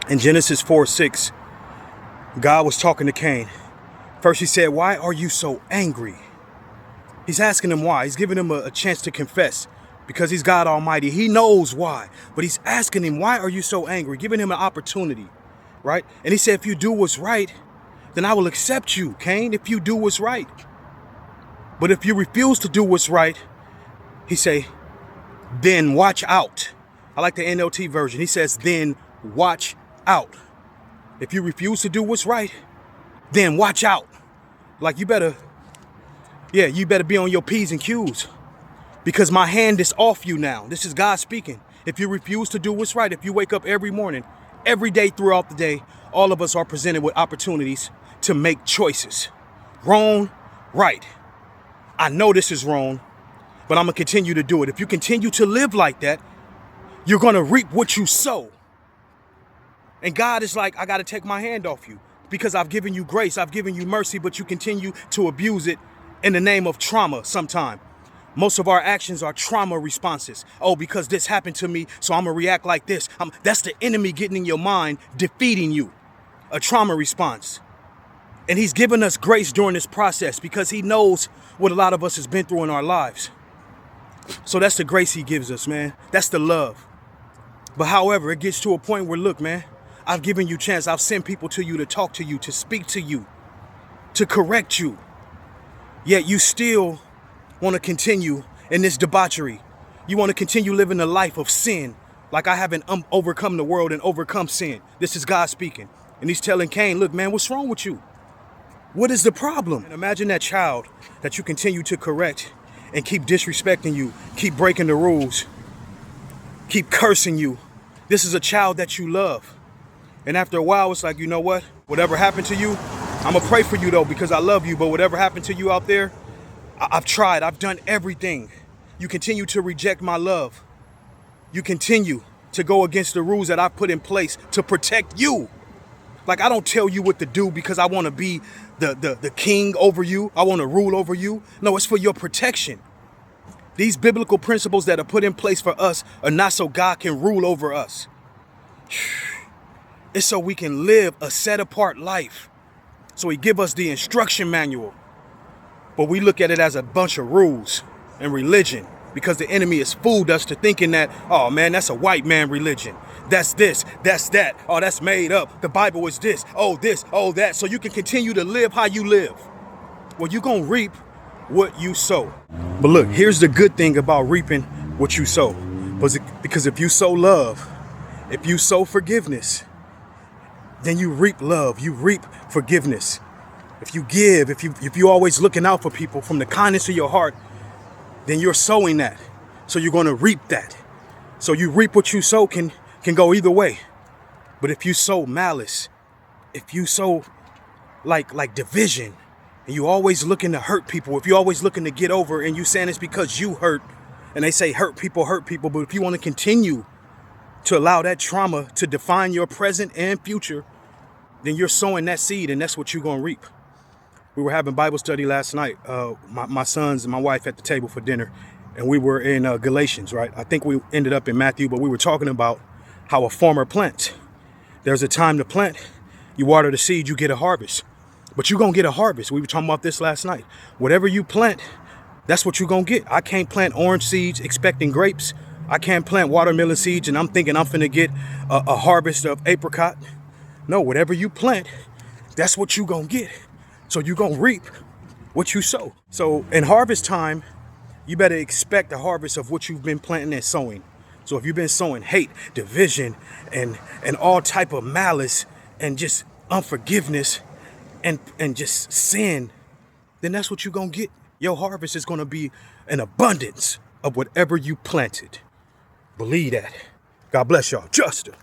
In Genesis 4:6, God was talking to Cain. First he said, "Why are you so angry?" He's asking him why. He's giving him a chance to confess because he's God Almighty. He knows why, but he's asking him, "Why are you so angry?" Giving him an opportunity, right? And he said, "If you do what's right, then I will accept you, Cain, if you do what's right. But if you refuse to do what's right," he say, "then watch out." I like the NLT version. He says, "Then watch out." If you refuse to do what's right, then watch out. Like you better be on your P's and Q's because my hand is off you now. This is God speaking. If you refuse to do what's right, if you wake up every morning, every day throughout the day, all of us are presented with opportunities to make choices. Wrong, right. I know this is wrong, but I'm going to continue to do it. If you continue to live like that, you're going to reap what you sow. And God is like, I got to take my hand off you because I've given you grace. I've given you mercy, but you continue to abuse it in the name of trauma sometime. Most of our actions are trauma responses. Oh, because this happened to me, so I'm going to react like this. That's the enemy getting in your mind, defeating you. A trauma response. And he's given us grace during this process because he knows what a lot of us has been through in our lives. So that's the grace he gives us, man. That's the love. But however, it gets to a point where, look, man, I've given you chance. I've sent people to you to talk to you, to speak to you, to correct you. Yet you still want to continue in this debauchery. You want to continue living a life of sin, like I haven't overcome the world and overcome sin. This is God speaking. And he's telling Cain, look, man, what's wrong with you? What is the problem? And imagine that child that you continue to correct and keep disrespecting you, keep breaking the rules, keep cursing you. This is a child that you love. And after a while, it's like, you know what? Whatever happened to you, I'm going to pray for you, though, because I love you. But whatever happened to you out there, I've tried. I've done everything. You continue to reject my love. You continue to go against the rules that I've put in place to protect you. Like, I don't tell you what to do because I want to be the king over you. I want to rule over you. No, it's for your protection. These biblical principles that are put in place for us are not so God can rule over us. It's so we can live a set apart life. So he give us the instruction manual. But we look at it as a bunch of rules and religion because the enemy has fooled us to thinking that, oh man, that's a white man religion. That's this, that's that. Oh, that's made up. The Bible is this, oh that. So you can continue to live how you live. Well, you're going to reap what you sow. But look, here's the good thing about reaping what you sow. Because if you sow love, if you sow forgiveness, then you reap love, you reap forgiveness. If you give, if you're always looking out for people from the kindness of your heart, then you're sowing that. So you're going to reap that. So you reap what you sow can go either way. But if you sow malice, if you sow like division, and you always looking to hurt people, if you're always looking to get over and you saying it's because you hurt, and they say hurt people, but if you want to continue to allow that trauma to define your present and future, then you're sowing that seed and that's what you're going to reap. We were having Bible study last night, my sons and my wife at the table for dinner, and we were in Galatians, right? I think we ended up in Matthew, but we were talking about how a farmer plants. There's a time to plant. You water the seed, you get a harvest. But you're going to get a harvest. We were talking about this last night. Whatever you plant, that's what you're going to get. I can't plant orange seeds expecting grapes. I can't plant watermelon seeds and I'm thinking I'm finna get a harvest of apricot. No, whatever you plant, that's what you're going to get. So you're going to reap what you sow. So in harvest time, you better expect a harvest of what you've been planting and sowing. So if you've been sowing hate, division, and all type of malice and just unforgiveness and just sin, then that's what you're going to get. Your harvest is going to be an abundance of whatever you planted. Believe that. God bless y'all. Justin.